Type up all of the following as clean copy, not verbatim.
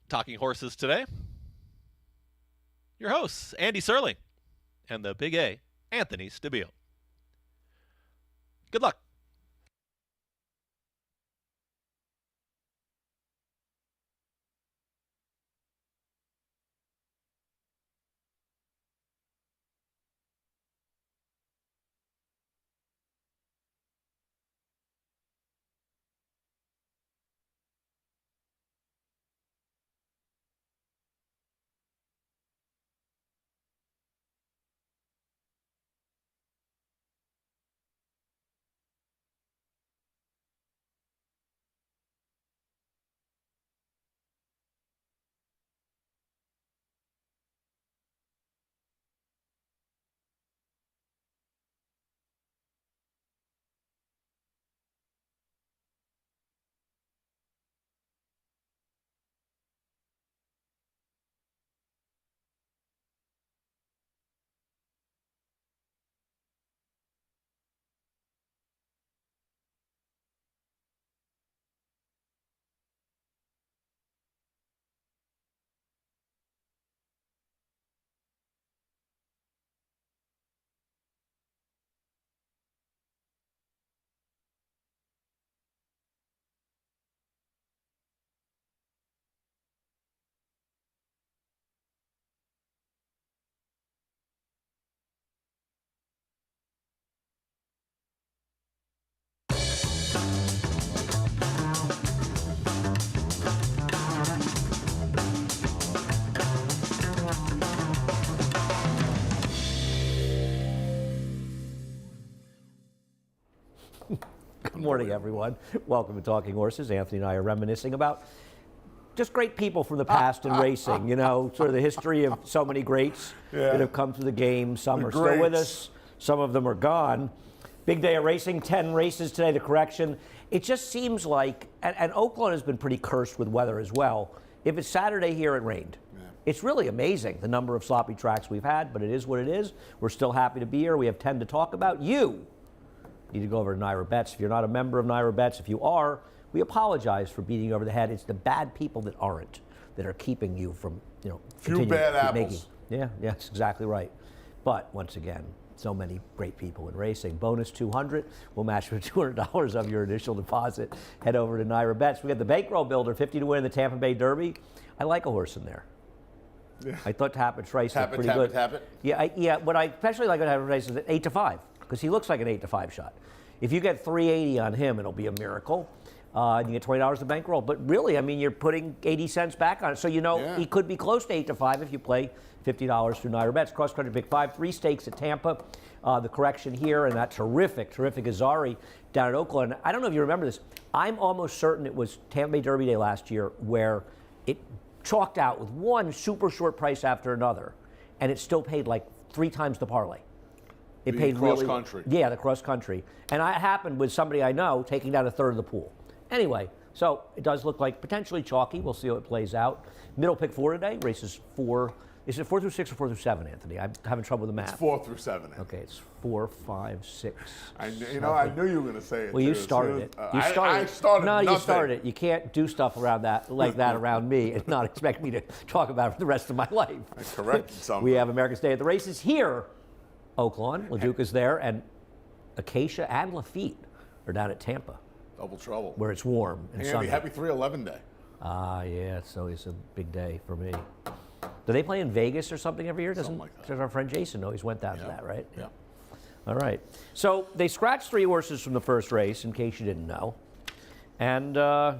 Talking horses today. Your hosts, Andy Serling and the Big A, Anthony Stabile. Good luck. Good morning, everyone. Welcome to Talking Horses. Anthony and I are reminiscing about just great people from the past in racing. You know, sort of the history of so many greats that have come through the game. Some are still with us. Some of them are gone. Big day of racing, 10 races today, the correction. It just seems like, and Oakland has been pretty cursed with weather as well. If it's Saturday here, it rained. It's really amazing the number of sloppy tracks we've had, but it is what it is. We're still happy to be here. We have 10 to talk about. You need to go over to NYRA Bets. If you're not a member of NYRA Bets, if you are, we apologize for beating you over the head. It's the bad people that aren't that are keeping you from, Few bad apples. Yeah, that's exactly right. But once again, so many great people in racing. Bonus 200. We'll match for $200 of your initial deposit. Head over to NYRA Bets. We got the bankroll builder, 50 to win in the Tampa Bay Derby. I like a horse in there. Yeah. I thought Tapit Trice was pretty good. Tapit. Yeah. What I especially like about Tapit Trice is at 8 to 5 because he looks like an 8 to 5 shot. If you get 380 on him, it'll be a miracle. You get $20 to bankroll. But really, I mean, you're putting 80 cents back on it. So he could be close to 8 to 5 if you play $50 through NYRA Bets. Cross country pick 5, 3 stakes at Tampa. The correction here and that terrific Azari down at Oakland. I don't know if you remember this. I'm almost certain it was Tampa Bay Derby Day last year where it chalked out with one super short price after another, and it still paid like 3 times the parlay. It paid cross really, country. Yeah, the cross country. And it happened with somebody I know taking down a third of the pool. Anyway, so it does look like potentially chalky. We'll see how it plays out. Middle pick 4 today, races 4. Is it 4 through 6 or 4 through 7, Anthony? I'm having trouble with the math. It's 4 through 7. Okay, it's 4, 5, 6. I knew you were going to say it. Well, you too. started it. I started No, nothing. you started it. You can't do stuff around that like that around me and not expect me to talk about it for the rest of my life. I corrected something. We have America's Day at the Races here. Oakland, LaDuca's there, and Acacia and Lafitte are down at Tampa, Double trouble. where it's warm and Andy, sunny. happy 311 day. Yeah, it's always a big day for me. Do they play in Vegas or something every year? Something like that. Does our friend Jason always went down to that, right? Yeah. All right. So they scratched 3 horses from the first race, in case you didn't know. And I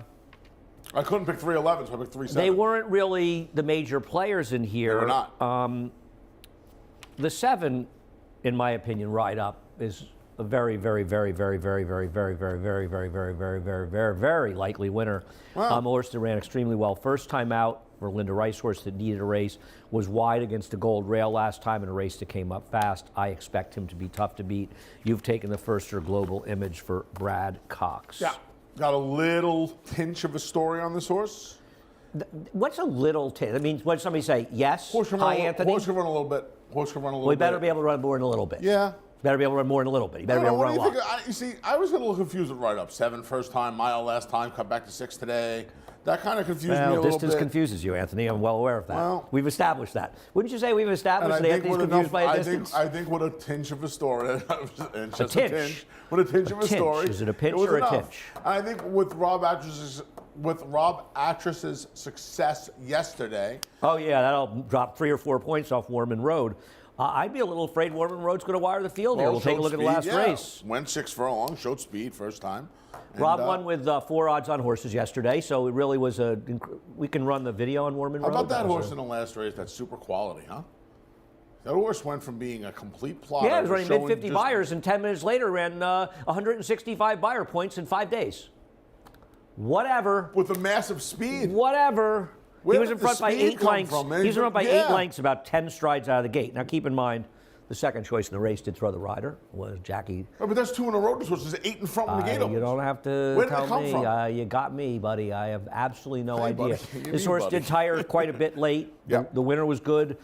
couldn't pick 311, so I picked 37. they weren't really the major players in here. They were not. The 7, in my opinion, Ride Up is a very, very, very, very, very, very, very, very, very, very, very, very, very, very, very likely winner. Wow. A horse that ran extremely well. First time out for Linda Rice horse that needed a race, was wide against a gold rail last time in a race that came up fast. I expect him to be tough to beat. You've taken the first or global image for Brad Cox. Yeah. Got a little tinge of a story on this horse. What's a little tip? I mean, what did somebody say? Yes. Horse can Hi, run, Anthony. Horse can run a little bit. Horse can run a little Well, he bit. better be able to run more in a little bit. Yeah. Better be able to run more in a little bit. He better be I able don't to know, run a what lot. do you think? I was a little confused with Ride Up. 7 first time, mile last time, cut back to 6 today. That kind of confused me a little distance bit. confuses you, Anthony. I'm well aware of that. Well- We've established that. Wouldn't you say we've And established that Anthony's confused by a distance? I think with a tinge of a story, and just tinge? with a tinge of a tinge. story. Is it a pinch was or a enough. tinge? I think with Rob Actress's success yesterday. Oh, yeah, that'll drop 3 or 4 points off Warman Road. I'd be a little afraid Warman Road's going to wire the field here. We'll take a look at the last race. Went 6 furlongs, showed speed first time. Rob And, won with 4 odds on horses yesterday, so it really was we can run the video on Warman How Road. about that was horse in the last race? That's super quality, huh? That horse went from being a complete plotter. Yeah, he was to running showing mid-50 just- buyers, and 10 minutes later ran 165 buyer points in 5 days. Whatever. with a massive speed. Whatever. Where He was did in the front by speed 8 come lengths. from, man? He was in front by Yeah. 8 lengths, about 10 strides out of the gate. Now, keep in mind, the second choice in the race did throw the rider, was Jackie. Oh, but that's 2 in a row. This horse is 8 in front when the gate opens. You don't have to Where did it tell come me. from? You got me, buddy. I have absolutely no Hey, idea. buddy. You This mean, horse buddy? did tire quite a bit late. Yep. The winner was good.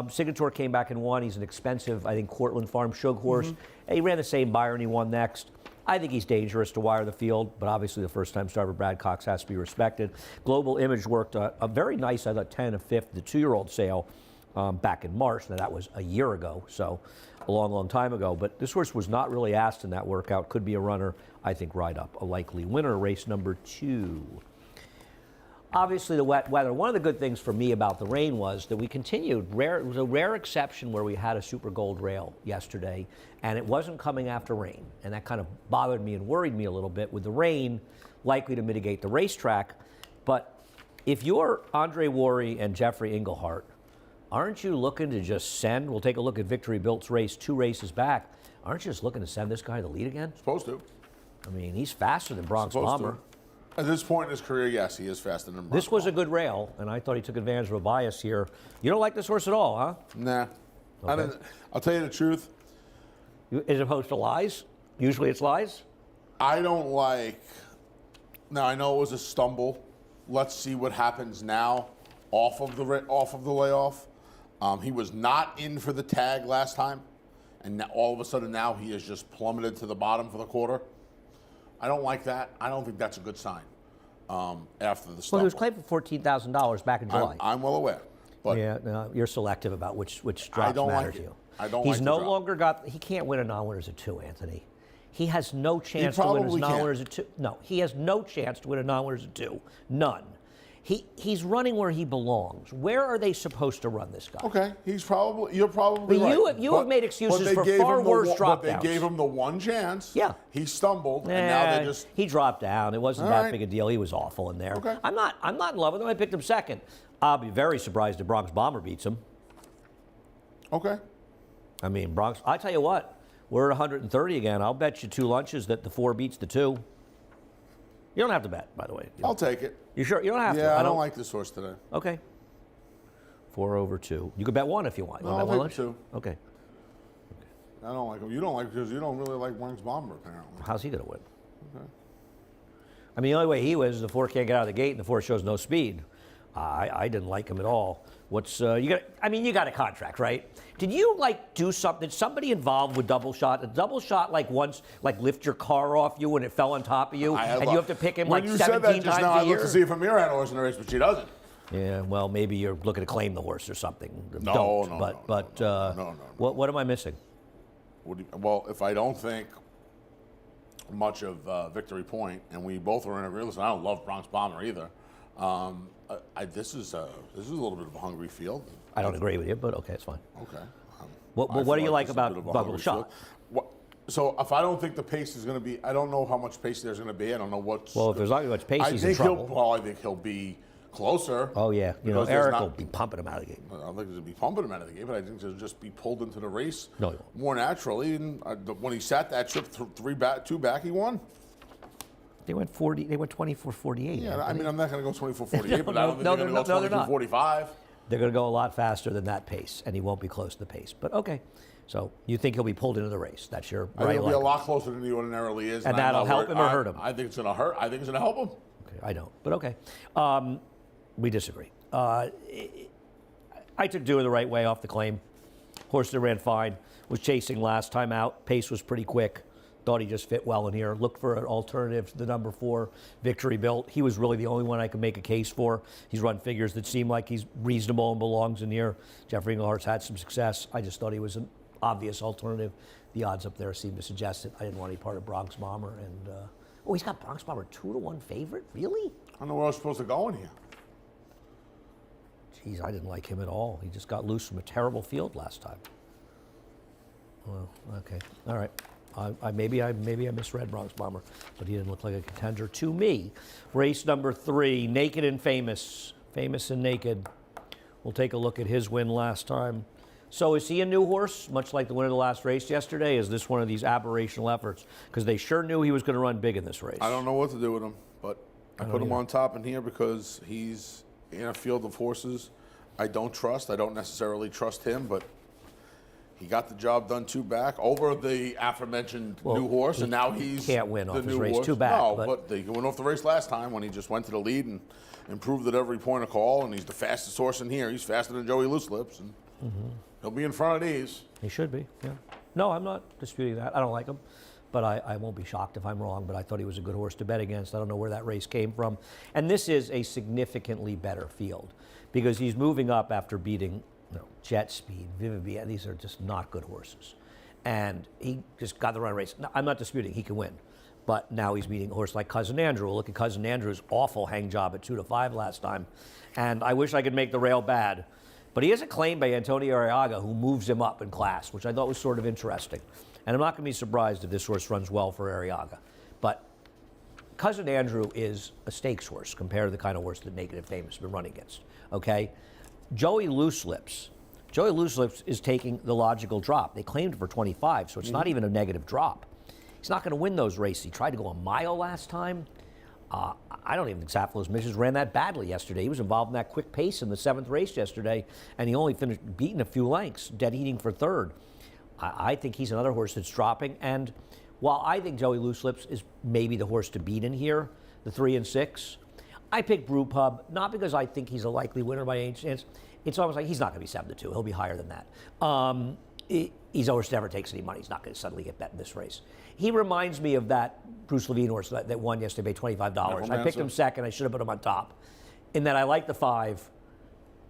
Signature came back and won. He's an expensive, I think, Cortland Farm Shug horse. Mm-hmm. He ran the same buyer and he won next. I think he's dangerous to wire the field, but obviously the first-time starter Brad Cox has to be respected. Global Image worked a very nice, I thought, 10 and 5th, the 2-year-old sale back in March. Now, that was a year ago, so a long, long time ago. But this horse was not really asked in that workout. Could be a runner, I think, right up. A likely winner, race number 2. Obviously, the wet weather. One of the good things for me about the rain was that we continued. It was a rare exception where we had a Super Gold rail yesterday, and it wasn't coming after rain. And that kind of bothered me and worried me a little bit with the rain likely to mitigate the racetrack. But if you're Andre Worry and Jeffrey Englehart, aren't you looking to just send? We'll take a look at Victory Built's race 2 races back. Aren't you just looking to send this guy the lead again? Supposed to. I mean, he's faster than Bronx Supposed Bomber. to. At this point in his career, yes, he is faster than This was a Bronco. good rail, and I thought he took advantage of a bias here. You don't like this horse at all, huh? Nah. Okay. I'll tell you the truth. As opposed to lies? Usually it's lies? I don't like. Now I know it was a stumble. Let's see what happens now off of the layoff. He was not in for the tag last time, and now, all of a sudden now he has just plummeted to the bottom for the quarter. I don't like that. I don't think that's a good sign. After the Well, stumble, he was claimed for $14,000 back in July. I'm well aware, but Yeah, no, you're selective about which I drops don't matter like to it. you. I don't He's like the no drop. longer he can't win a non-winners at 2, Anthony. He has no chance to win his probably can't. non-winners at 2. No, he has no chance to win a non-winners at 2. None. He's running where he belongs. Where are they supposed to run this guy? Okay, you're probably But right. you have made excuses but they for gave far him the worse But drop-downs. they gave him the one chance. Yeah. He stumbled, and now they just. He dropped down. It wasn't All that right. big a deal. He was awful in there. Okay. I'm not in love with him. I picked him second. I'll be very surprised if Bronx Bomber beats him. Okay. I mean, Bronx. I tell you what, we're at 130 again. I'll bet you 2 lunches that the 4 beats the 2. You don't have to bet, by the way. I'll take it. You sure? You don't have to. Yeah, I don't like this horse today. Okay. 4 over 2. You could bet 1 if you want. You No, want to I'll bet 1 take lunch? 2. Okay. I don't like him. You don't like because you don't really like Bronx Bomber, apparently. How's he going to win? Okay. I mean, the only way he wins is the 4 can't get out of the gate and the 4 shows no speed. I didn't like him at all. What's you got? I mean, you got a contract, right? Did you do something? Somebody involved with double shot? A double shot once lift your car off you when it fell on top of you, and you have to pick him when you 17 said that just times now, a I year? looked to see if Amir had a horse in the race, but she doesn't. Yeah, well, maybe you're looking to claim the horse or something. No, Don't, no, but no. What am I missing? Well, if I don't think much of Victory Point, and we both are in agreement. Listen, I don't love Bronx Bomber either. This is a little bit of a hungry field. I don't agree with you, but okay, it's fine. Okay. What do you like this is a about bit of a double hungry shot? field. So if I don't think the pace is going to be, I don't know how much pace there's going to be. I don't know what's. Well, if there's not much pace, I he's in think trouble. I think he'll be closer. Oh yeah, because there's Eric not- will be pumping him out of the game. I don't think he'll be pumping him out of the game, but I think he'll just be pulled into the race No, he won't. more naturally. And when he sat that trip 2 back, he won. They went 40. They went 24-48. Yeah, I mean, I'm not going to go 24-48, but I don't think No, they're going no, to go they're not. 22-45. They're going to go a lot faster than that pace, and he won't be close to the pace. But okay, so you think he'll be pulled into the race? That's your I think right. he'll be a lot closer than he ordinarily is. And I'm that'll not help worried. him or hurt him? I think it's going to hurt. I think it's going to help him. Okay, I don't, but okay. We disagree. I took Doing the right way off the claim. Horse that ran fine. Was chasing last time out. Pace was pretty quick. Thought he just fit well in here. Looked for an alternative to the number 4 Victory Built. He was really the only one I could make a case for. He's run figures that seem like he's reasonable and belongs in here. Jeffrey Englehart's had some success. I just thought he was an obvious alternative. The odds up there seem to suggest it. I didn't want any part of Bronx Bomber. And he's got Bronx Bomber 2-1 favorite? Really? I don't know where I was supposed to go in here. Geez, I didn't like him at all. He just got loose from a terrible field last time. Well, okay, all right. Maybe I misread Bronx Bomber, but he didn't look like a contender to me. Race number 3, Naked and Famous. Famous and Naked. We'll take a look at his win last time. So is he a new horse, much like the winner of the last race yesterday? Is this one of these aberrational efforts? Because they sure knew he was going to run big in this race. I don't know what to do with him, but I put him on top in here because he's in a field of horses I don't trust. I don't necessarily trust him, but he got the job done 2 back over the aforementioned new horse, and now he's can't win off the his new race horse. 2 back. No, but he went off the race last time when he just went to the lead and improved at every point of call, and he's the fastest horse in here. He's faster than Joey Loose Lips, and he'll be in front of these. He should be, yeah. No, I'm not disputing that. I don't like him, but I won't be shocked if I'm wrong, but I thought he was a good horse to bet against. I don't know where that race came from. And this is a significantly better field because he's moving up after beating Jet Speed, Vivivia. These are just not good horses. And he just got the run race. Now, I'm not disputing he can win, but now he's meeting a horse like Cousin Andrew. Look at Cousin Andrew's awful hang job at 2-5 last time. And I wish I could make the rail bad. But he has a claim by Antonio Arriaga who moves him up in class, which I thought was sort of interesting. And I'm not going to be surprised if this horse runs well for Arriaga. But Cousin Andrew is a stakes horse compared to the kind of horse that Naked and Famous has been running against. Okay? Joey Loose Lips is taking the logical drop. They claimed for 25, so it's not even a negative drop. He's not going to win those races. He tried to go a mile last time. I don't even think Sapphilo's Missions ran that badly yesterday. He was involved in that quick pace in the 7th race yesterday, and he only finished beating a few lengths, dead heating for 3rd. I think he's another horse that's dropping, and while I think Joey Loose Lips is maybe the horse to beat in here, the 3 and 6, I picked Brew Pub, not because I think he's a likely winner by any chance. It's almost like he's not going to be 7-2. He'll be higher than that. He's a horse that never takes any money. He's not going to suddenly get bet in this race. He reminds me of that Bruce Levine horse that won yesterday, $25. I picked him second. I should have put him on top. In that I like the 5,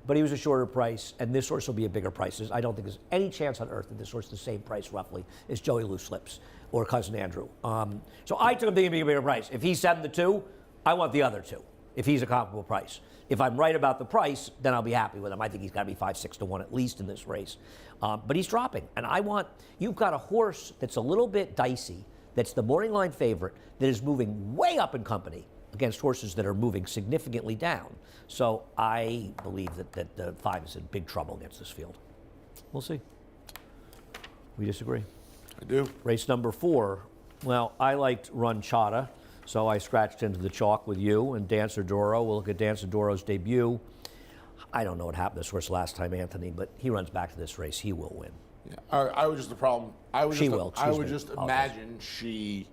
but he was a shorter price, and this horse will be a bigger price. I don't think there's any chance on earth that this horse is the same price roughly as Joey Loose Lips or Cousin Andrew. So I took him thinking a bigger price. If he's 7-2, I want the other 2. If he's a comparable price. If I'm right about the price, then I'll be happy with him. I think he's got to be 5-6-1 at least in this race. But he's dropping. And you've got a horse that's a little bit dicey, that's the morning line favorite, that is moving way up in company against horses that are moving significantly down. So I believe that the 5 is in big trouble against this field. We'll see. We disagree. I do. Race number 4. Well, I liked Run Chata. So I scratched into the chalk with you and Dancer Doro. We'll look at Dancer Doro's debut. I don't know what happened to this horse last time, Anthony, but he runs back to this race. He will win. Yeah, I was just the problem. I would just imagine she's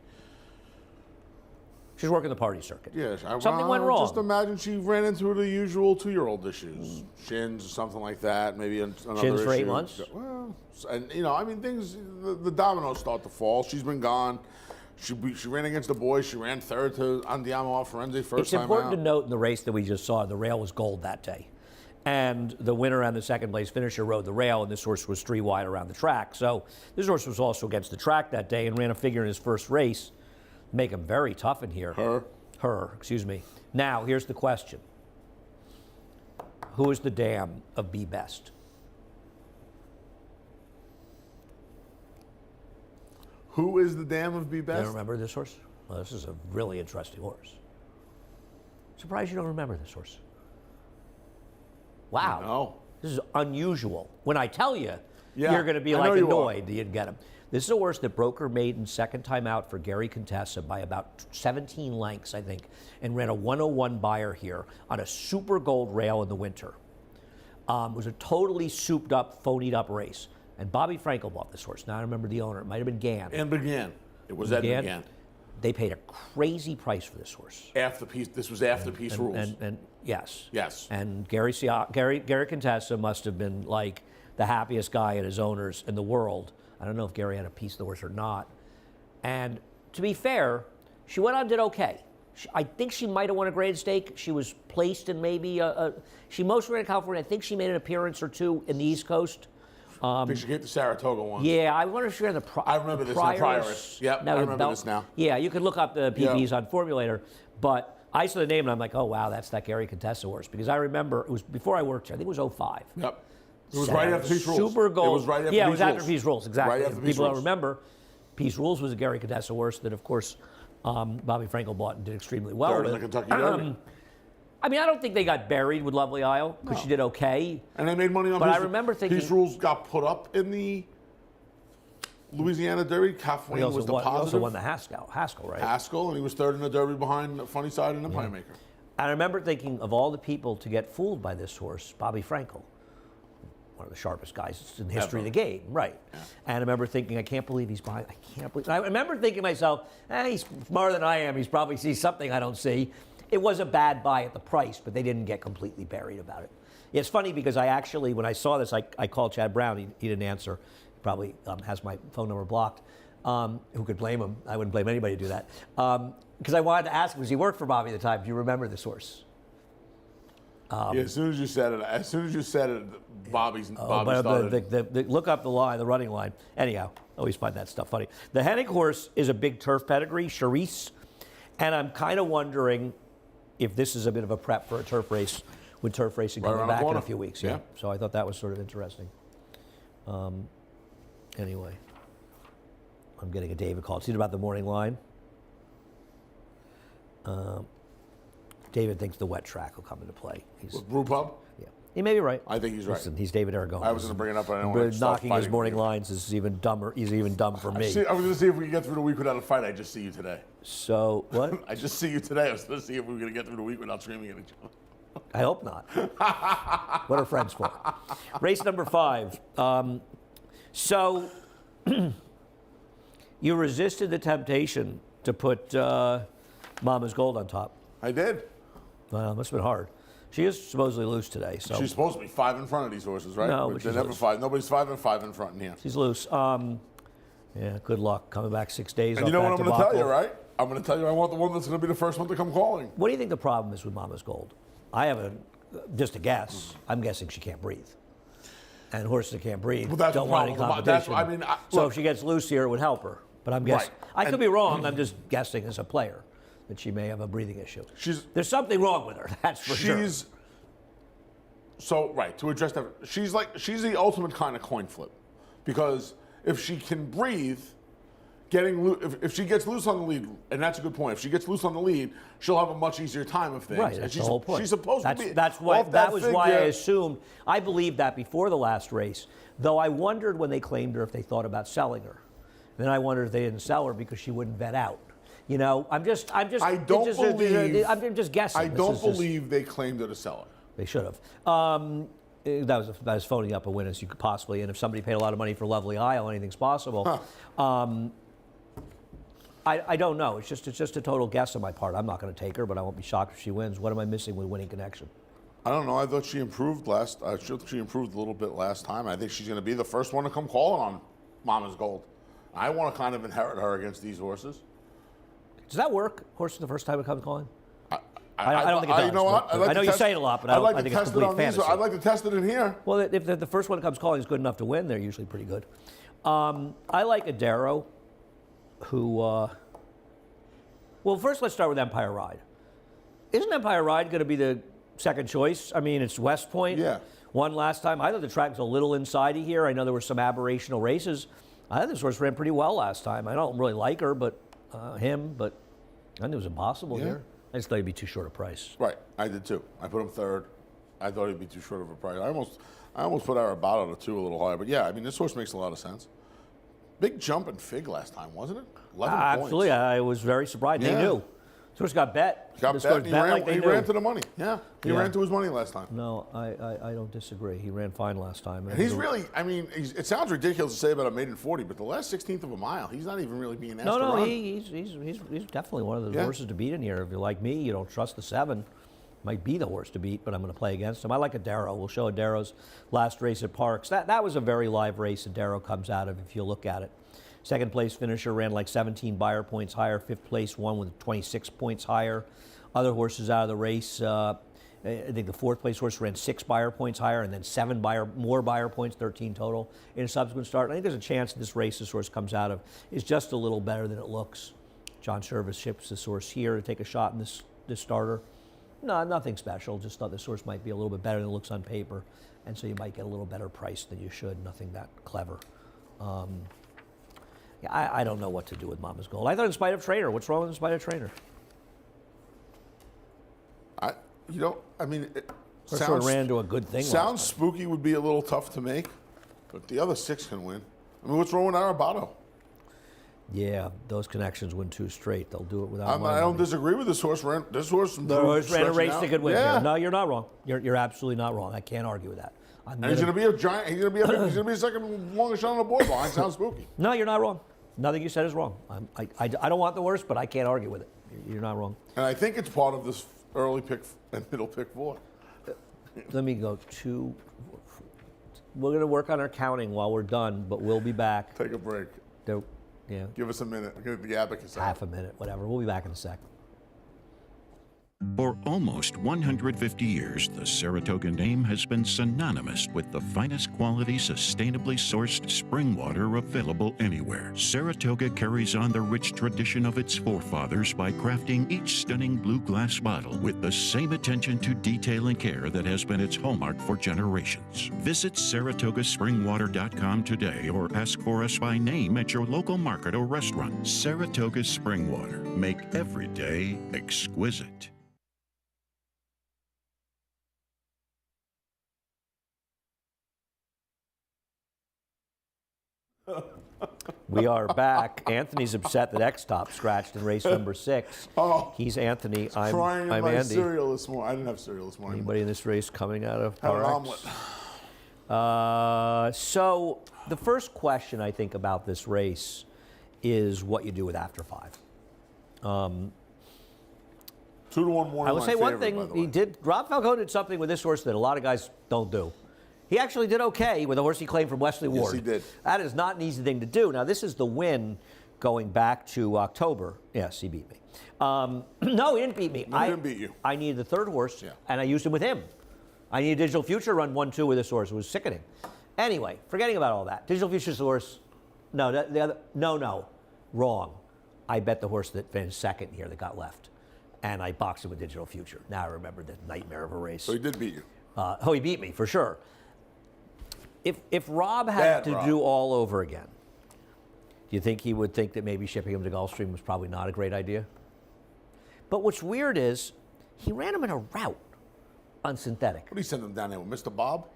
working the party circuit. Yeah, something went wrong. Just imagine she ran into the usual 2-year-old issues, shins, something like that. Maybe another shins issue. for 8 months. Well, and things. The dominoes start to fall. She's been gone. She ran against the boys. She ran 3rd to Andiamo Alfirenze first time out. It's important to note in the race that we just saw, the rail was gold that day. And the winner and the 2nd place finisher rode the rail, and this horse was 3 wide around the track. So this horse was also against the track that day and ran a figure in his first race. Make him very tough in here. Her, excuse me. Now, here's the question. Who is the dam of Be Best? Who is the dam of Be Best? You don't remember this horse? Well, this is a really interesting horse. Surprised you don't remember this horse. Wow. No. This is unusual. When I tell you, Yeah, you're going to be I know like you annoyed that you didn't get him. This is a horse that broke her maiden second time out for Gary Contessa by about 17 lengths, I think, and ran a 101 buyer here on a super gold rail in the winter. It was a totally souped up, phonied up race. And Bobby Frankel bought this horse. Now I remember the owner. It might have been Gann. And Began. It was Ed Began. They paid a crazy price for this horse. This was after Peace Rules. And yes. Yes. And Gary Contessa must have been like the happiest guy at his owners in the world. I don't know if Gary had a piece of the horse or not. And to be fair, she went on and did okay. I think she might have won a grade stake. She was placed in maybe she mostly ran in California. I think she made an appearance or two in the East Coast. I think she gave the Saratoga one. Yeah, I wonder if she ran the I remember this in the Prioress. Yep, I remember this now. Yeah, you can look up the PBs on Formulator. But I saw the name and I'm like, oh, wow, that's that Gary Contessa horse. Because I remember, it was before I worked here. I think it was 05. Yep. It was right after Peace Rules. Super Gold. It was right after Yeah, Peace it was after Rules. Peace Rules, exactly. Right after Peace People don't Rules. remember, Peace Rules was a Gary Contessa horse that, of course, Bobby Frankel bought and did extremely well Third in with. the Kentucky Derby. I mean, I don't think they got buried with Lovely Isle because she did okay. And they made money on But Peace I remember thinking- Peace Rules got put up in the Louisiana Derby. Kathleen He was also, the won, he positive. also won the Haskell, right? Haskell, and he was third in the Derby behind Funny Side and Empire Maker. And I remember thinking, of all the people to get fooled by this horse, Bobby Frankel, one of the sharpest guys in the history of the game, right? Yeah. And I remember thinking, I can't believe he's behind. I can't believe. I remember thinking to myself, he's smarter than I am. He's probably sees something I don't see. It was a bad buy at the price, but they didn't get completely buried about it. It's funny because I actually, when I saw this, I called Chad Brown. He didn't answer. He probably has my phone number blocked. Who could blame him? I wouldn't blame anybody to do that. Because I wanted to ask him, because he worked for Bobby at the time. Do you remember this horse? Yeah, as soon as you said it, Bobby But started. look up the line, the running line. Anyhow, always find that stuff funny. The Hennig horse is a big turf pedigree, Charisse, and I'm kind of wondering if this is a bit of a prep for a turf race, with turf racing Right coming around the back in corner. a few weeks. Yeah. So I thought that was sort of interesting. Anyway, I'm getting a David call. It's either about the morning line. David thinks the wet track will come into play. With Brew Pub? Yeah, he may be right. I think he's right. Listen, he's David Aragon. I was going to bring it up, but I don't want to start Knocking his fighting morning with you. lines is even dumber. He's even dumb for me. I was going to see if we could get through the week without a fight. I just see you today. So what? I just see you today. I was going to see if we were going to get through the week without screaming at each other. I hope not. What are friends for? Race number 5. So you resisted the temptation to put Mama's Gold on top. I did. Well, it must have been hard. She is supposedly loose today, so She's supposed to be 5 in front of these horses, right? No, but they're she's never loose. 5. Nobody's 5 and 5 in front in here. she's loose. Yeah, good luck coming back 6 days. And off you know what that I'm going to tell you, debacle. right? I'm going to tell you I want the one that's going to be the first one to come calling. What do you think the problem is with Mama's Gold? I have just a guess. I'm guessing she can't breathe. And horses that can't breathe Well, that's don't the want any problem. That's competition. what I mean. So Look. if she gets loose here, it would help her. But I'm guessing. Right. I could And- be wrong. I'm just guessing as a player that she may have a breathing issue. She's- There's something wrong with her. That's for sure. She's so right to address that. She's the ultimate kind of coin flip, because if she can breathe, if she gets loose on the lead, and that's a good point. If she gets loose on the lead, she'll have a much easier time of things. Right, And that's she's, the whole point. She's supposed that's, to be. That's why. off That was why I figure- assumed. I believed that before the last race, though I wondered when they claimed her if they thought about selling her. Then I wondered if they didn't sell her because she wouldn't vet out. You know, I'm just. I don't it's believe. I'm just guessing. I This don't is just- believe they claimed her to sell her. They should have. That was phoning up a win as you could possibly. And if somebody paid a lot of money for Lovely Isle, anything's possible. I don't know. It's just a total guess on my part. I'm not going to take her, but I won't be shocked if she wins. What am I missing with Winning Connection? I don't know. I thought she improved she improved a little bit last time. I think she's going to be the first one to come calling on Mama's Gold. I want to kind of inherit her against these horses. Does that work? Horse the first time it comes calling? I don't think it does. You know what? but I'd like I to know you test- say it a lot, but I'd I like to think it's test it complete on these. fantasy. I'd like to test it in here. Well, if the first one that comes calling is good enough to win, they're usually pretty good. I like Adaro, who. Well, first let's start with Empire Ride. Isn't Empire Ride going to be the second choice? I mean, it's West Point. Yeah. Won last time. I thought the track was a little insidey here. I know there were some aberrational races. I thought this horse ran pretty well last time. I don't really like her, but I think it was impossible Yeah. here. I just thought he'd be too short a price. Right, I did too. I put him third. I thought he'd be too short of a price. I almost put Arabado to 2 a little higher, but yeah, I mean this horse makes a lot of sense. Big jump in Fig last time, wasn't it? 11 points. Absolutely. I was very surprised. They Yeah. knew. This horse got bet. Got This bet, horse and he, ran, like they he knew. ran to the money. Yeah, he Yeah. ran to his money last time. No, I don't disagree. He ran fine last time. And he's really, I mean, it sounds ridiculous to say about a maiden 40, but the last 16th of a mile, he's not even really being asked to No, run. he's definitely one of the Yeah. horses to beat in here. If you're like me, you don't trust the 7. Might be the horse to beat, but I'm going to play against him. I like Adaro. We'll show Adaro's last race at Parks. That was a very live race Adaro comes out of if you look at it. Second place finisher ran like 17 Beyer points higher. Fifth place one with 26 points higher. Other horses out of the race, I think the fourth place horse ran 6 Beyer points higher and then 7 more Beyer points, 13 total in a subsequent start. And I think there's a chance this race this horse comes out of is just a little better than it looks. John Service ships this horse here to take a shot in this starter. No, nothing special. Just thought this horse might be a little bit better than it looks on paper. And so you might get a little better price than you should. Nothing that clever. I don't know what to do with Mama's Gold. I thought In Spite of Trainer. What's wrong with In Spite of Trainer? It Sort of ran into a good thing. Sounds spooky would be a little tough to make, but the other 6 can win. I mean, what's wrong with Arabado? Yeah, those connections win 2 straight. They'll do it without. I don't disagree with this horse. This horse ran a race that could win. Yeah. Here. No, you're not wrong. You're absolutely not wrong. I can't argue with that. And he's going to be a giant. He's going to be a second longest shot on the board. Behind sounds spooky. No, you're not wrong. Nothing you said is wrong. I don't want the worst, but I can't argue with it. You're not wrong. And I think it's part of this early pick and middle pick 4. Let me go 2. We're going to work on our counting while we're done, but we'll be back. Take a break. Yeah. Give us a minute. Get the abacus out. Half a minute, whatever. We'll be back in a sec. For almost 150 years, the Saratoga name has been synonymous with the finest quality, sustainably sourced spring water available anywhere. Saratoga carries on the rich tradition of its forefathers by crafting each stunning blue glass bottle with the same attention to detail and care that has been its hallmark for generations. Visit SaratogaSpringwater.com today or ask for us by name at your local market or restaurant. Saratoga Spring Water. Make every day exquisite. We are back. Anthony's upset that X-Top scratched in race number 6. Oh, he's Anthony. I'm crying in my Andy. cereal this morning. I didn't have cereal this morning. Anybody in this race coming out of Had an Parx? omelet. So the first question I think about this race is what you do with after 5. 2-1 more. I will say one thing. Rob Falcone did something with this horse that a lot of guys don't do. He actually did okay with a horse he claimed from Wesley Ward. Yes, he did. That is not an easy thing to do. Now, this is the win going back to October. Yes, he beat me. No, he didn't beat me. No, he didn't beat you. I needed the third horse, Yeah. and I used him with him. I needed Digital Future run 1-2 with this horse. It was sickening. Anyway, forgetting about all that. Digital Future's the horse. No, wrong. I bet the horse that finished second here that got left, and I boxed him with Digital Future. Now I remember the nightmare of a race. So he did beat you. He beat me for sure. If Rob had to do all over again, do you think he would think that maybe shipping him to Gulfstream was probably not a great idea? But what's weird is he ran him in a route on synthetic. What did he send him down there with Mr. Bob?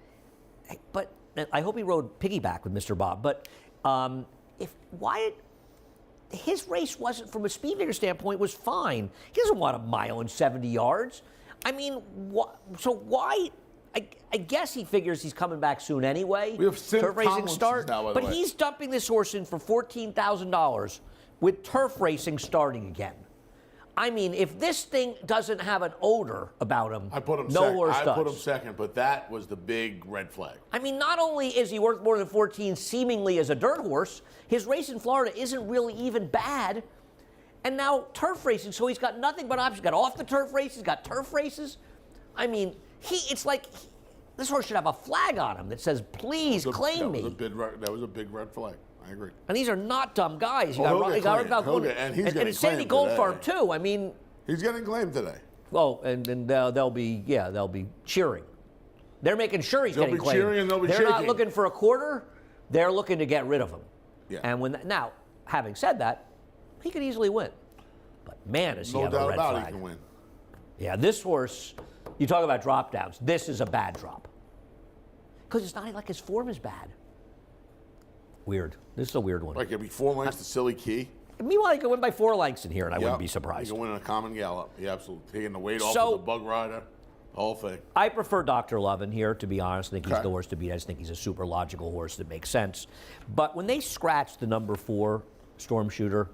But I hope he rode piggyback with Mr. Bob. But if Wyatt, his race wasn't, from a speed figure standpoint, was fine. He doesn't want a mile and 70 yards. I mean, so why? I guess he figures he's coming back soon anyway. We have Sim turf racing Tomlinson's start, now, by the but way. he's dumping this horse in for $14,000 with turf racing starting again. I mean, if this thing doesn't have an odor about him, I put him no second. horse does. I put him second, but that was the big red flag. I mean, not only is he worth more than 14 seemingly as a dirt horse, his race in Florida isn't really even bad. And now turf racing, so he's got nothing but options. He's got off the turf races, he's got turf races. I mean, it's like this horse should have a flag on him that says, please claim me. That was a big red flag. I agree. And these are not dumb guys. You Well, got he'll get claimed. and He's getting it's Sandy claimed Goldfarb today. too. I mean, He's getting claimed today. well, and they'll be cheering. They're making sure he's They'll getting be claimed. cheering and they'll be They're not shaking. looking for a quarter. They're looking to get rid of him. Yeah. And now, having said that, he could easily win. But man, does he No have a doubt red about it, flag. he can win. Yeah, this horse, you talk about drop downs. This is a bad drop. Because it's not like his form is bad. Weird. This is a weird one. Like it'd be 4 lengths to Silly Key. Meanwhile, he could win by 4 lengths in here, and I wouldn't be He surprised. can win in a common gallop. He absolutely taking the weight off So- of the bug rider. The whole thing. I prefer Dr. Lovin here, to be honest. I think he's Okay. the horse to beat. I just think he's a super logical horse that makes sense. But when they scratched the number 4 Storm Shooter,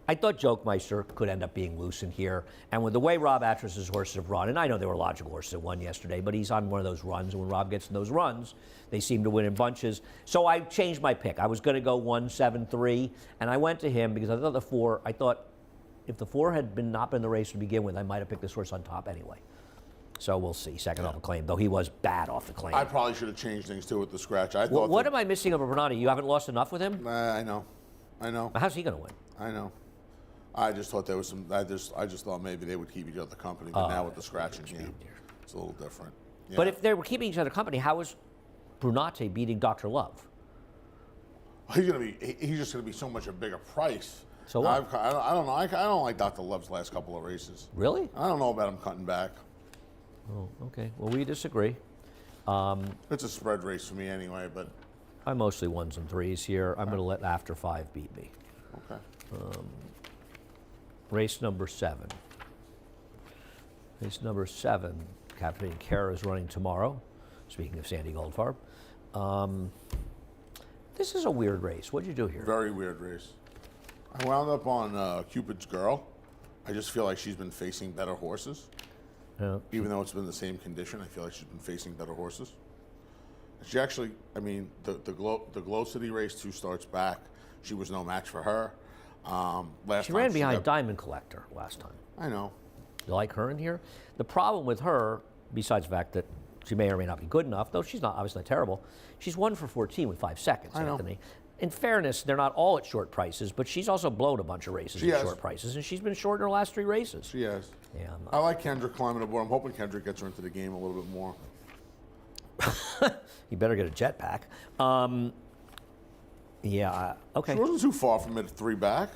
I thought Jokemeister could end up being loose in here. And with the way Rob Atraz's horses have run, and I know they were logical horses that won yesterday, but he's on one of those runs. And when Rob gets in those runs, they seem to win in bunches. So I changed my pick. I was going to go 1-7-3, and I went to him because I thought the 4, if the 4 had not been in the race to begin with, I might have picked this horse on top anyway. So we'll see. Second off the claim, though he was bad off the claim. I probably should have changed things too with the scratch. I Well, thought. what am I missing over Bernardi? You haven't lost enough with him? I know. How's he going to win? I know. I just thought there was some. I just thought maybe they would keep each other company, but now with the scratching, it's a little different. Yeah. But if they were keeping each other company, how is Brunate beating Dr. Love? He's just gonna be so much a bigger price. So what? I don't know. I don't like Dr. Love's last couple of races. Really? I don't know about him cutting back. Oh, okay. Well, we disagree. It's a spread race for me anyway, but I'm mostly 1s and 3s here. I'm going to let after 5 beat me. okay. Race number 7. Race number 7, Captain Kara is running tomorrow. Speaking of Sandy Goldfarb. This is a weird race. What'd you do here? Very weird race. I wound up on Cupid's Girl. I just feel like she's been facing better horses. Even though it's been the same condition, I feel like she's been facing better horses. She actually, I mean, the Glow City race 2 starts back. She was no match for her. She ran behind Diamond Collector last time. I know. You like her in here? The problem with her, besides the fact that she may or may not be good enough, though she's not obviously not terrible, she's 1 for 14 with 5 seconds, I know. Anthony. In fairness, they're not all at short prices, but she's also blown a bunch of races She at has. short prices, and she's been short in her last 3 races. She has. Yeah, I like Kendrick climbing aboard. I'm hoping Kendrick gets her into the game a little bit more. you better get a jetpack. Okay. She wasn't too far from it 3 back.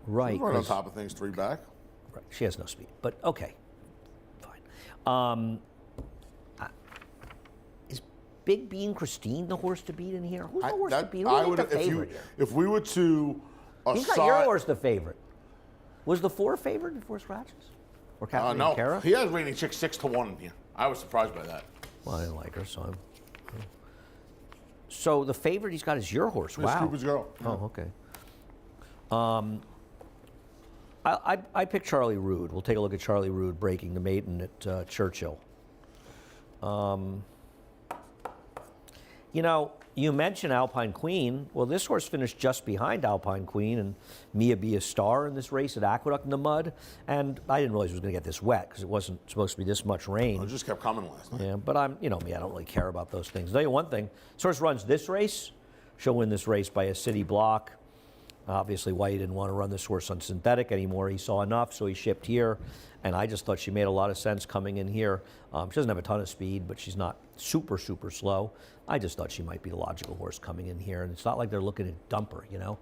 Right. Right on 'cause- top of things 3 back. Right. She has no speed, but okay. Fine. Is Big Bean Christine the horse to beat in here? Who's the horse to beat? Who's the favorite here? If we were to He's got your horse the favorite. Was the 4 favored before scratches? Or Captain no, Kara? he has Rainy Chick 6-1 in here. I was surprised by that. Well, I didn't like her, so I'm... So the favorite he's got is your horse. Miss Wow. Cooper's Girl. Oh, okay. I picked Charlie Rood. We'll take a look at Charlie Rood breaking the maiden at Churchill. You know, you mentioned Alpine Queen. Well, this horse finished just behind Alpine Queen and Mia Be a Star in this race at Aqueduct in the mud. And I didn't realize it was going to get this wet because it wasn't supposed to be this much rain. It just kept coming last night. Yeah, but I'm, me, I don't really care about those things. I'll tell you one thing, this horse runs this race, she'll win this race by a city block. Obviously, White didn't want to run this horse on synthetic anymore. He saw enough, so he shipped here. And I just thought she made a lot of sense coming in here. She doesn't have a ton of speed, but she's not super, super slow. I just thought she might be the logical horse coming in here. And it's not like they're looking to dump her, you know?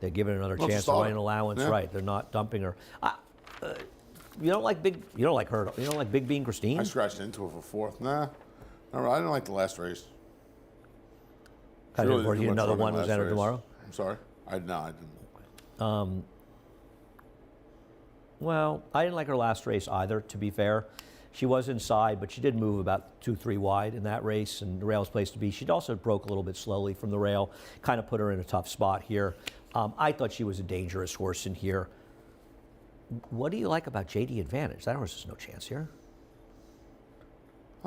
They're giving her another chance to run an allowance. Yeah. Right, they're not dumping her. You don't like Big Bean Christine? I scratched into her for 4th. Nah. No, I didn't like the last race. She really didn't do much Another running one was last entered race. tomorrow? I'm sorry? I didn't. Well, I didn't like her last race either, to be fair. She was inside, but she did move about 2-3 wide in that race, and the rail's place to be. She also broke a little bit slowly from the rail, kind of put her in a tough spot here. I thought she was a dangerous horse in here. What do you like about JD Advantage? That horse has no chance here.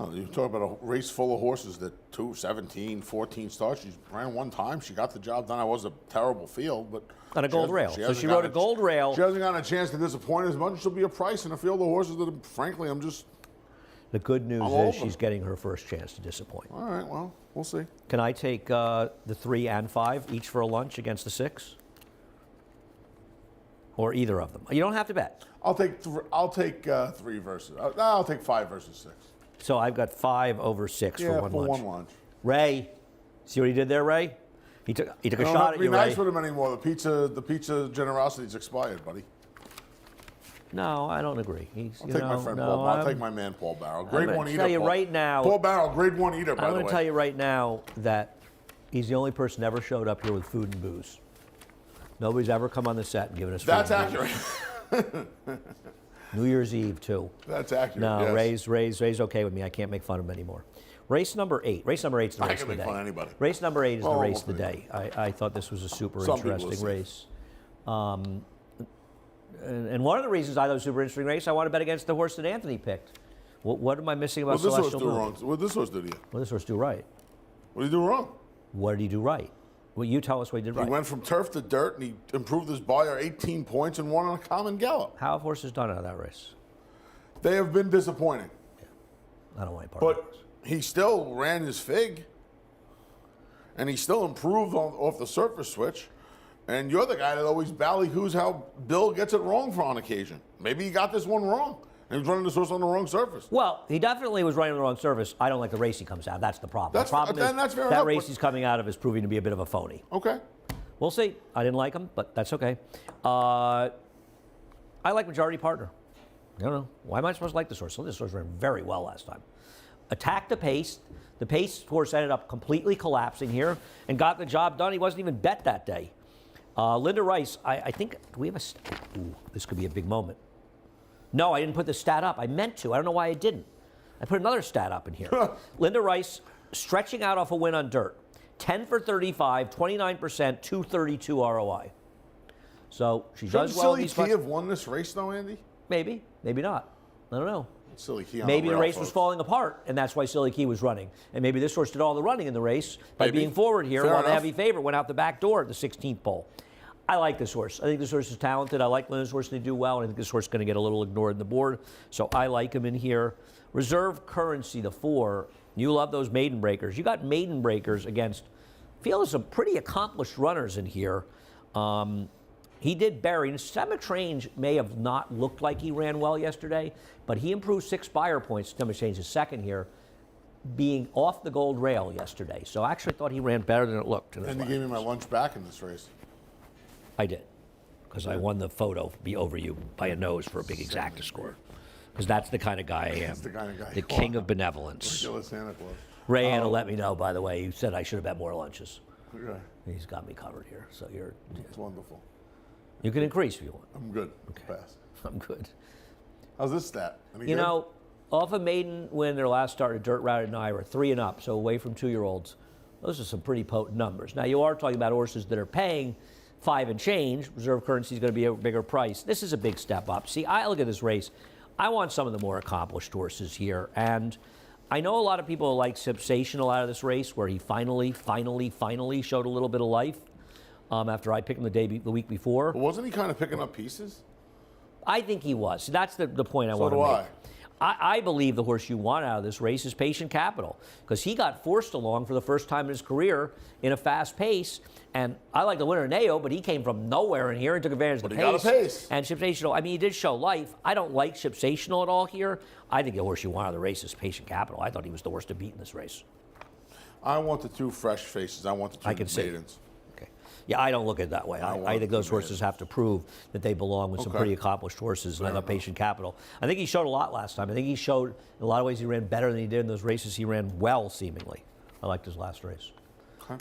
Oh, you talk about a race full of horses that 17, 14 starts. She ran 1 time. She got the job done. I was a terrible field, but On a gold rail. So she rode a gold rail. She hasn't gotten a chance to disappoint as much as she'll be a price in a field of horses that, frankly, I'm just. The good news I'm is over. she's getting her first chance to disappoint. All right, well, we'll see. Can I take the 3 and 5 each for a lunch against the 6? Or either of them? You don't have to bet. I'll take 3 versus. I'll take 5 versus 6. So I've got 5 over 6 for one lunch. one lunch. Ray, see what he did there, Ray? He took a I don't shot have at to be you, nice Ray. with him anymore. The pizza generosity's expired, buddy. No, I don't agree. I'll take my friend Paul. I'll take my man Paul Barrow. Grade gonna 1 eater. tell you Paul. right now- Paul Barrow, grade 1 eater, by I'm the going way. to tell you right now that he's the only person ever showed up here with food and booze. Nobody's ever come on the set and given us food That's and booze. accurate. New Year's Eve, too. That's accurate. No, yes. Ray's okay with me. I can't make fun of him anymore. Race number 8. Race number 8 is the I race can of the make day. fun of anybody. Race number 8 is the Oh, race of the okay. day. I thought this was a super Some people interesting will race. And one of the reasons I thought it was a super interesting race, I want to bet against the horse that Anthony picked. What am I missing about What did this horse Celestial do Moon? wrong? What did this horse do to you? What did this horse do right? What did he do wrong? What did he do right? Well, you tell us what he did right. He went from turf to dirt, and he improved his buyer 18 points and won on a common gallop. How have horses done out of that race? They have been disappointing. I don't want any part of But he still ran his fig, and he still improved off the surface switch. And you're the guy that always ballyhoos how Bill gets it wrong on occasion. Maybe he got this one wrong. And he was running this horse on the wrong surface. Well, he definitely was running on the wrong surface. I don't like the race he comes out. That's the problem. That's- the problem then is that's fair that enough, race but- he's coming out of is proving to be a bit of a phony. Okay. We'll see. I didn't like him, but that's okay. I like Majority Partner. I don't know. Why am I supposed to like this horse? So this horse ran very well last time. Attacked the pace. The pace horse ended up completely collapsing here and got the job done. He wasn't even bet that day. Linda Rice, I think, do we have a ooh, this could be a big moment. No, I didn't put the stat up. I meant to. I don't know why I didn't. I put another stat up in here. Linda Rice stretching out off a win on dirt. 10 for 35, 29%, 232 ROI. So she does well in Silly these Key spots. have won this race, though, Andy? Maybe, maybe not. I don't know. Silly Key on Maybe the rail, race was folks. falling apart, and that's why Silly Key was running. And maybe this horse did all the running in the race by Maybe. being forward here, Fair while the enough. heavy favorite went out the back door at the 16th pole. I like this horse. I think this horse is talented. I like Linda's horse to do well, and I think this horse is going to get a little ignored in the board. So I like him in here. Reserve Currency, the 4. You love those maiden breakers. You got maiden breakers against, I feel there's some pretty accomplished runners in here. He did bury. Semitrange may have not looked like he ran well yesterday, but he improved 6 buyer points. Semitrange is second here, being off the gold rail yesterday. So I actually thought he ran better than it looked. in his And you last gave me my lunch back in this race. I did, because I won the photo be over you by a nose for a big exacta score. Because that's the kind of guy I am. That's the kind of guy The you king are. of benevolence. Regular Santa Claus. Ray Anna let me know, by the way. He said I should have had more lunches. Okay. He's got me covered here. So It's wonderful. you can increase if you want. I'm good. Pass. I'm good. How's this stat? Any You good? know, off a maiden win their last start at Dirt Route at Naira, 3 and up, so away from 2-year-olds. Those are some pretty potent numbers. Now you are talking about horses that are paying 5 and change. Reserve Currency is going to be a bigger price. This is a big step up. See, I look at this race. I want some of the more accomplished horses here, and I know a lot of people like Sensational out of this race, where he finally showed a little bit of life after I picked him the week before. But wasn't he kind of picking up pieces? I think he was. That's the point I So want to do make. I. I believe the horse you want out of this race is Patient Capital, because he got forced along for the first time in his career in a fast pace. And I like the winner, Neo, but he came from nowhere in here and took advantage of the But he got a pace. And Sensational, I mean, he did show life. I don't like Sensational at all here. I think the horse you want out of the race is Patient Capital. I thought he was the worst to beat in this race. I want the 2 fresh faces. I want the 2 I can see. maidens. Okay. Yeah, I don't look at it that way. I want think those the horses have to prove that they belong with some Okay. pretty accomplished horses, and I thought Patient Capital. I think he showed a lot last time. I think he showed, in a lot of ways, he ran better than he did in those races. He ran well, seemingly. I liked his last race. Okay.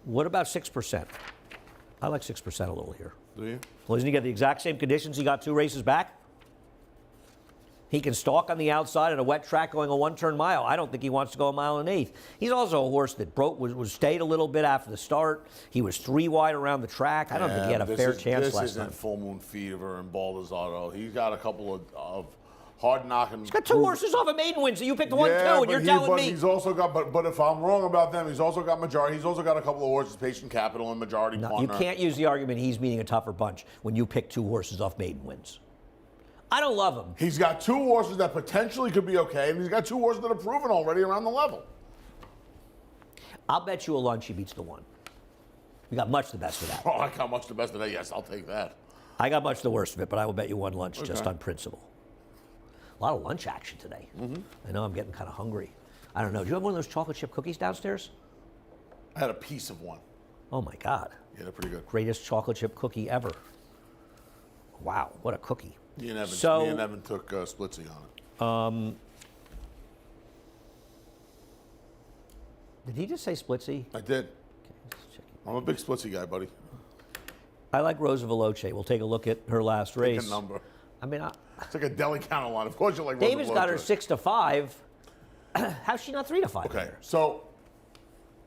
What about 6%? I like 6% a little here. Do you? Well, doesn't he get the exact same conditions he got 2 races back? He can stalk on the outside in a wet track going a 1-turn mile. I don't think he wants to go a mile and 1/8. He's also a horse that was stayed a little bit after the start. He was 3 wide around the track. I don't think he had a fair chance this last isn't time. Full Moon Fever and Baldazzato. He's got a couple of hard knocking. He's got 2 horses off a maiden win, so you picked 1, 2, and you're telling me. He's also got, but if I'm wrong about them, he's also got Majority. He's also got a couple of horses, Patient Capital and Majority No, Partner. you can't use the argument he's meeting a tougher bunch when you pick 2 horses off maiden wins. I don't love him. He's got 2 horses that potentially could be okay, and he's got 2 horses that are proven already around the level. I'll bet you a lunch he beats the 1. We got much the best of that. Oh, I got much the best of that. Yes, I'll take that. I got much the worst of it, but I will bet you 1 lunch just Okay. on principle. A lot of lunch action today. I know I'm getting kind of hungry. I don't know. Do you have one of those chocolate chip cookies downstairs? I had a piece of one. Oh my God. Yeah, they're pretty good. Greatest chocolate chip cookie ever. Wow, what a cookie. Me and Evan, So- me and Evan took Splitsy on it. Did he just say Splitsy? I did. Okay, let's check it. I'm a big Splitsy guy, buddy. I like Rosa Veloce. We'll take a look at her last Pick race. a number. I mean, It's like a deli counter line. Of course you like Rosa David's got her Veloce. 6 to 5. How's she not 3 to 5? Okay, so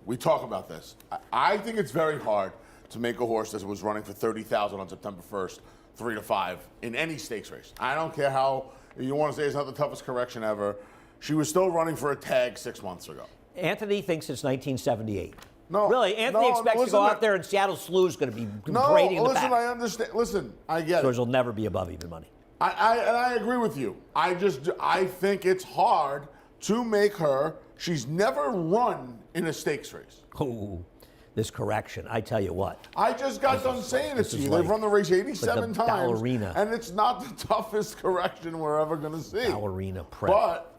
we talk about this. I think it's very hard to make a horse that was running for 30,000 on September 1st, 3 to 5 in any stakes race. I don't care how you want to say it's not the toughest correction ever. She was still running for a tag 6 months ago. Anthony thinks it's 1978. No, really, Anthony expects to go out there and Seattle Slew's going to be parading in the back. No, listen, I understand. Listen, I get George it. will never be above even money. I agree with you. I think it's hard to make her. She's never run in a stakes race. Oh, this correction, I tell you what. I just got done saying it to you. They've run the race 87 times. Ballerina. And it's not the toughest correction we're ever going to see. Ballerina prep. But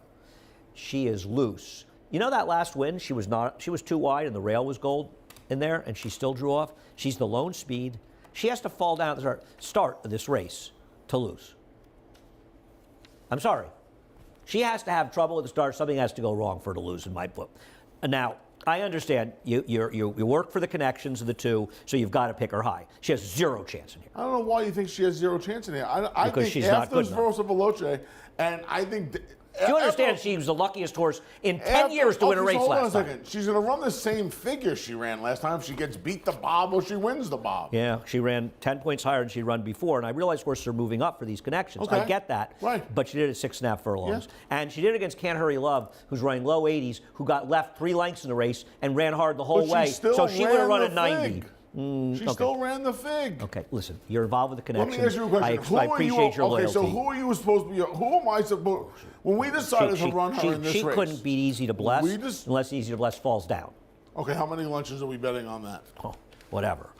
she is loose. You know that last win, she was too wide and the rail was gold in there and she still drew off. She's the lone speed. She has to fall down at the start of this race to lose. I'm sorry. She has to have trouble at the start. Something has to go wrong for her to lose in my book. Now, I understand you work for the connections of the two, so you've got to pick her high. She has zero chance in here. I don't know why you think she has zero chance in here. I Because think she's not after good enough. Rosa Veloce, and I think... Do you understand she was the luckiest horse in 10 years to win a race hold on last a time? second. She's going to run the same figure she ran last time. She gets beat the bob or she wins the bob. Yeah, she ran 10 points higher than she'd run before, and I realize horses are moving up for these connections. Okay. I get that. Right. But she did it at 6.5 furlongs. Yeah. And she did it against Can't Hurry Love, who's running low 80s, who got left 3 lengths in the race and ran hard the whole But way. she still So she would have ran run the at 90. fig. She still ran the fig. Okay, listen, you're involved with the Let connections. me ask you a question. I appreciate your loyalty. Okay, so who are you supposed to be? Who am I supposed? When we decided to run her in this she race, couldn't beat Easy to Bless We just- unless Easy to Bless falls down. Okay, how many lunches are we betting on that? Oh, whatever.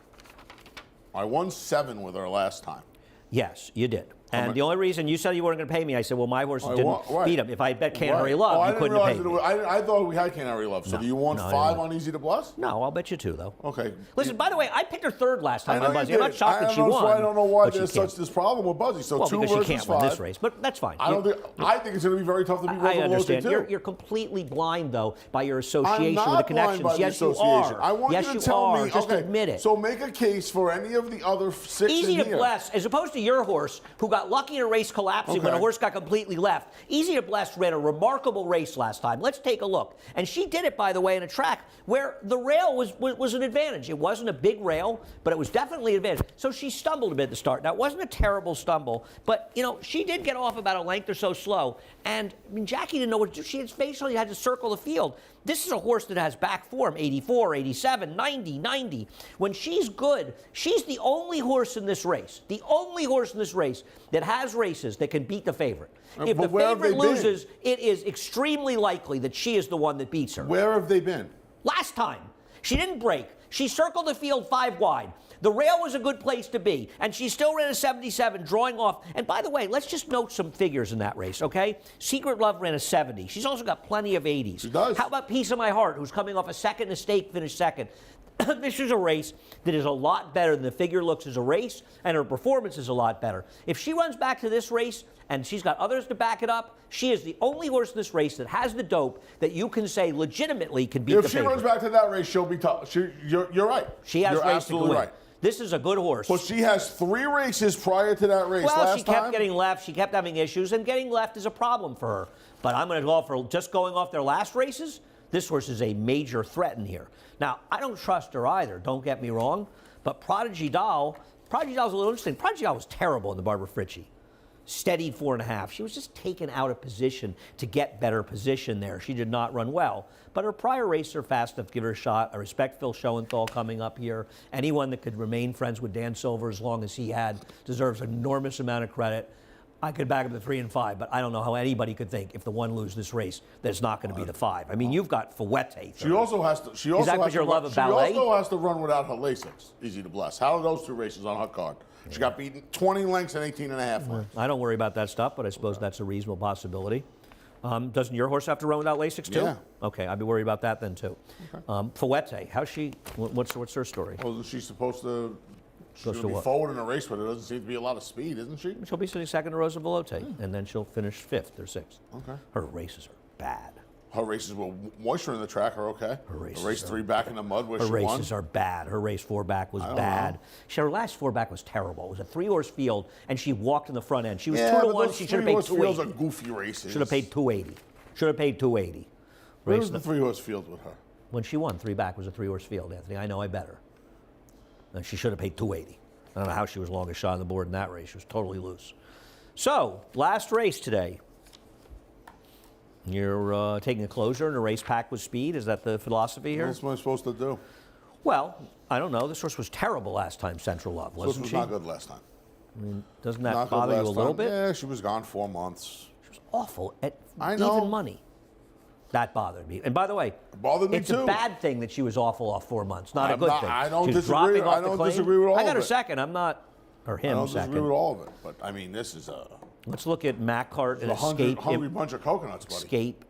I won 7 with her last time. Yes, you did. And the only reason you said you weren't going to pay me, I said, well, my horses didn't right. beat him. If I bet Can't Right. Hurry Love, I you didn't couldn't realize pay that me. I thought we had Can't Hurry Love. So do you want 5 on Easy to Bless? No, I'll bet you 2, though. Okay. Listen, by the way, I picked her third last time I know on you Buzzy. I'm not did. shocked that she won. So I don't know why but she there's can't. such this problem with Buzzy. So Well, 2 because she versus can't 5. win this race, but that's fine. I think it's going to be very tough to beat Rosa I Veloce understand. too. You're completely blind, though, by your I'm association not with the blind connections. by the Yes, you association. are. I want yes, you to you tell are. me. Just okay, admit it. So make a case for any of the other 6 Easy in to here. Bless, as opposed to your horse, who got lucky in a race collapsing when a Okay. horse got completely left. Easy to Bless ran a remarkable race last time. Let's take a look. And she did it, by the way, in a track where the rail was an advantage. It wasn't a big rail, but it was definitely an advantage. So she stumbled a bit at the start. Now, it wasn't a terrible stumble, but, she did get off about a length or so slow. And, Jackie didn't know what to do. She basically had to circle the field. This is a horse that has back form, 84, 87, 90, 90. When she's good, she's the only horse in this race, that has races that can beat the favorite. If the But where have favorite they been? loses, it is extremely likely that she is the one that beats her. Where have they been? Last time, she didn't break. She circled the field 5 wide. The rail was a good place to be, and she still ran a 77, drawing off. And by the way, let's just note some figures in that race, okay? Secret Love ran a 70. She's also got plenty of 80s. She does. How about Piece of My Heart, who's coming off a second in a stake, finished second? This is a race that is a lot better than the figure looks as a race, and her performance is a lot better. If she runs back to this race, and she's got others to back it up, she is the only horse in this race that has the dope that you can say legitimately can beat the If she favorite. runs back to that race, she'll be tough. You're right. She has You're race to absolutely win. right. This is a good horse. But she has 3 races prior to that race. Well, last she kept time. getting left. She kept having issues, and getting left is a problem for her. But I'm going to go for just going off their last races. This horse is a major threat in here. Now, I don't trust her either. Don't get me wrong. But Prodigy Doll, Prodigy Doll's a little interesting. Prodigy Doll was terrible in the Barbara Fritchie. Steadied 4.5. She was just taken out of position to get better position there. She did not run well. But her prior racer fast enough to give her a shot. I respect Phil Schoenthal coming up here. Anyone that could remain friends with Dan Silver as long as he had deserves an enormous amount of credit. I could back up the 3 and 5, but I don't know how anybody could think if the 1 loses this race that it's not going to be the 5. I mean, you've got Fouette. She also has to. She also that has with your to love run, of ballet? She also has to run without her Lasix. Easy to Bless. How are those 2 races on her card? She got beaten 20 lengths and 18 and a half lengths. I don't worry about that stuff, but I suppose that's a reasonable possibility. Doesn't your horse have to run without Lasix too? Yeah. Okay, I'd be worried about that then too. Okay. Fouette, how's she? What's her story? Well, is she supposed to? She's Supposed going to to be what? forward in a race, but it doesn't seem to be a lot of speed, isn't she? She'll be sitting second to Rosa Velote, and then she'll finish 5th or 6th. Okay. Her races are bad. Her races with moisture in the track are okay. Her races race are 3 back in the mud where Her she won. races are bad. Her race 4 back was don't bad. know. Her last 4 back was terrible. It was a 3-horse field, and she walked in the front end. She was 2 Yeah, to but 1. those She should have paid 3-horse fields are 280. goofy races. Should have paid 280. Should have paid 280. Where Race was the 3-horse field with her? When she won, 3 back was a 3-horse field, Anthony. I know I bet her. She should have paid 280. I don't know how she was longest shot on the board in that race. She was totally loose. So, last race today. You're taking a closer in a race packed with speed. Is that the philosophy here? What's am I supposed to do? Well, I don't know. This horse was terrible last time, Central Love, This wasn't was she? not good last time. Doesn't that Not good bother you a last little time. bit? Yeah, she was gone 4 months. She was awful at I know. even money. That bothered me. And by the way, bothered me it's too. a bad thing that she was awful off 4 months. Not a I'm good not- thing. I don't She's disagree- dropping off I the don't claim. disagree with all I got of her it. second. I'm not, or I him don't second. disagree with all of it, but I mean, this is a Let's look at Macart and Escape. hungry bunch of coconuts, buddy. Escape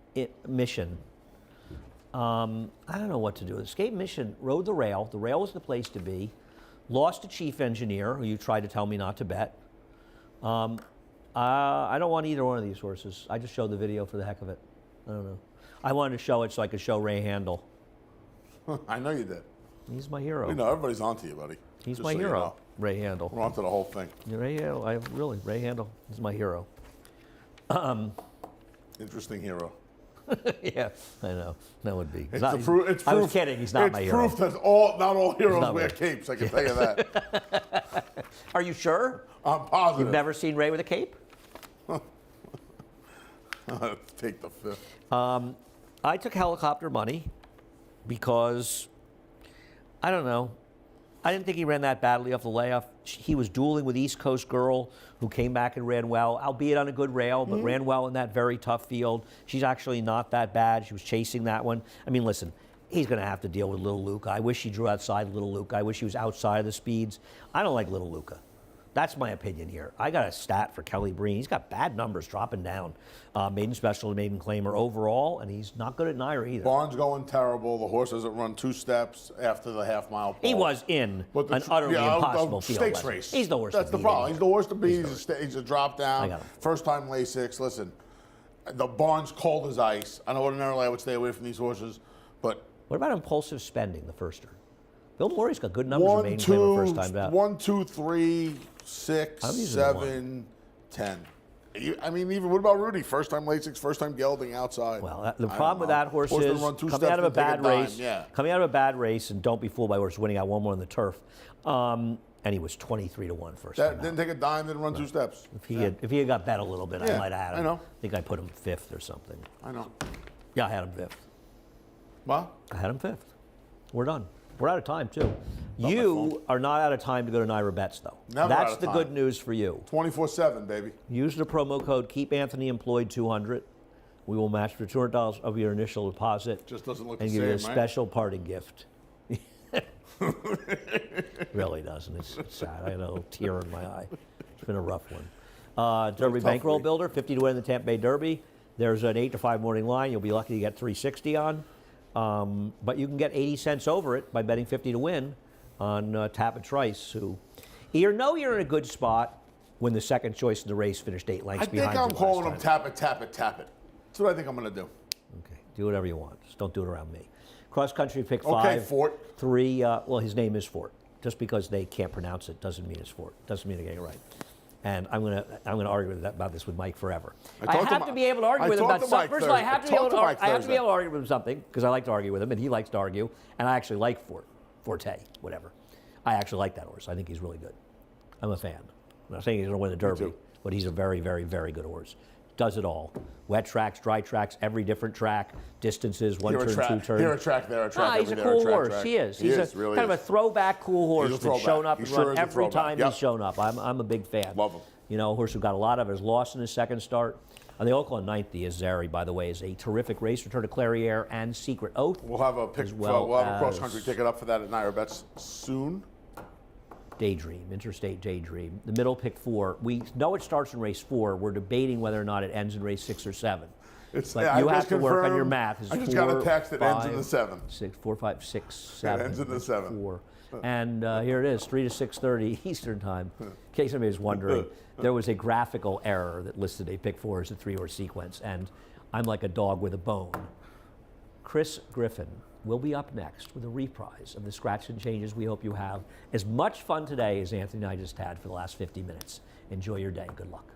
Mission. I don't know what to do. Escape Mission rode the rail. The rail was the place to be. Lost to Chief Engineer, who you tried to tell me not to bet. I don't want either one of these horses. I just showed the video for the heck of it. I don't know. I wanted to show it so I could show Ray Handel. I know you did. He's my hero. We know everybody's onto you, buddy. He's Just my so you hero, know. Ray Handel. We're onto the whole thing. Ray Handel, Ray Handel is my hero. Interesting hero. Yeah, I know. That would be. It's Not- the proof. It's I was proof- kidding. He's not it's my hero. proof that not all heroes not wear my- capes. I can tell you that. Are you sure? I'm positive. You've never seen Ray with a cape? Take the fifth. I took helicopter money because, I don't know, I didn't think he ran that badly off the layoff. He was dueling with East Coast Girl, who came back and ran well, albeit on a good rail, but ran well in that very tough field. She's actually not that bad. She was chasing that one. I mean, listen, he's going to have to deal with Little Luca. I wish he drew outside Little Luca. I wish he was outside of the speeds. I don't like Little Luca. That's my opinion here. I got a stat for Kelly Breen. He's got bad numbers dropping down. Maiden special to maiden claimer overall, and he's not good at Naira either. Barnes going terrible. The horse doesn't run 2 steps after the half-mile pole. He was in But the an tr- utterly yeah, impossible a field. stakes last race. night. He's the worst. That's the problem. He's the worst to beat. He's a drop I down. got him. First time Lasix. Listen, the barn's cold as ice. I know ordinarily I would stay away from these horses, but What about impulsive spending, the firster? Bill Murray's got good numbers in 1, maiden claimer first 2, time out. 1, 2, 3, 6, I'm using the 7, 10. I mean, even what about Rudy? First time Lasix, first time gelding outside. Well, the I problem don't with know. that horse doesn't is run 2 coming steps out of a and take bad dime. race. Yeah. Coming out of a bad race, and don't be fooled by horses winning out 1-1 on the turf. And he was 23-1 first That time didn't out. take a dime, didn't run 2 steps. If he had got bet a little bit, I Yeah, might have had him. I know. I think I put him 5th or something. I know. Yeah, I had him 5th. Well, I had him 5th. We're done. We're out of time, too. my You fault. are not out of time to go to Naira Bets, though. Never That's out of the time. good news for you. 24/7, baby. Use the promo code KeepAnthonyEmployed 200. We will match for $200 of your initial deposit. Just doesn't look and the give you a same, right? special parting gift. Really doesn't. It's sad. I had a little tear in my eye. It's been a rough one. Derby tough Bankroll week. Builder, 50 to win the Tampa Bay Derby. There's an 8 to 5 morning line. You'll be lucky to get 360 on. But you can get 80 cents over it by betting 50 to win on Tapit Trice, who you're in a good spot when the second choice in the race finished 8 lengths I think behind I'm you calling last him time. tap it, tap it, tap it. That's what I think I'm going to do. Okay, do whatever you want. Just don't do it around me. Cross country pick 5. Okay, Fort. 3. Well, his name is Fort. Just because they can't pronounce it doesn't mean it's Fort. Doesn't mean they're getting it right. And I'm gonna argue about this with Mike forever. I talked to have to Mi- be able to argue I with him talked about to something. Mike First of all, I Thursday. have to be able Talked to to Mike I have to be Thursday. able to argue with him something because I like to argue with him, and he likes to argue, and I actually like Forte, whatever. I actually like that horse. I think he's really good. I'm a fan. I'm not saying he's going to win the Derby, too. but he's a very, very, very good horse. Does it all. Wet tracks, dry tracks, every different track, distances, one Here a turn, track, 2 turn. here a track, there a track. He's a every there, cool track, horse. track. He is. He He's is, a really kind is. of a throwback cool horse He's a that's shown up throwback. and He sure run is a every throwback. time Yep. he's shown up. I'm a big fan. Love him. You know, a horse who got a lot of it, has lost in his second start. And the Oakland 90 is Zary, by the way, is a terrific race. Return to Clairiere and Secret Oath. We'll have a pick. As well we'll have a cross as- country ticket up for that at Naira Bets soon. Daydream, Interstate Daydream. The middle pick 4. We know it starts in race 4. We're debating whether or not it ends in race 6 or 7. It's, But yeah, you I have just to work on your confirmed- math. It's I just got a 4, text. It ends in 5, the 7. 6, 4, 5, 6, 7. ends in the 7. 4. And here it is, 3 to 6:30 Eastern time. In case anybody was wondering, there was a graphical error that listed a pick 4 as a 3-horse sequence, and I'm like a dog with a bone. Chris Griffin will be up next with a reprise of the Scratch and Changes. We hope you have as much fun today as Anthony and I just had for the last 50 minutes. Enjoy your day. Good luck.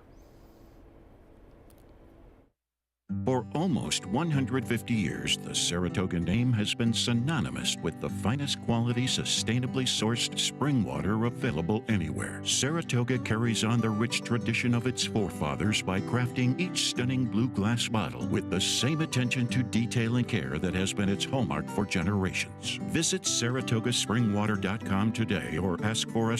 For almost 150 years, the Saratoga name has been synonymous with the finest quality, sustainably sourced spring water available anywhere. Saratoga carries on the rich tradition of its forefathers by crafting each stunning blue glass bottle with the same attention to detail and care that has been its hallmark for generations. Visit SaratogaSpringwater.com today or ask for us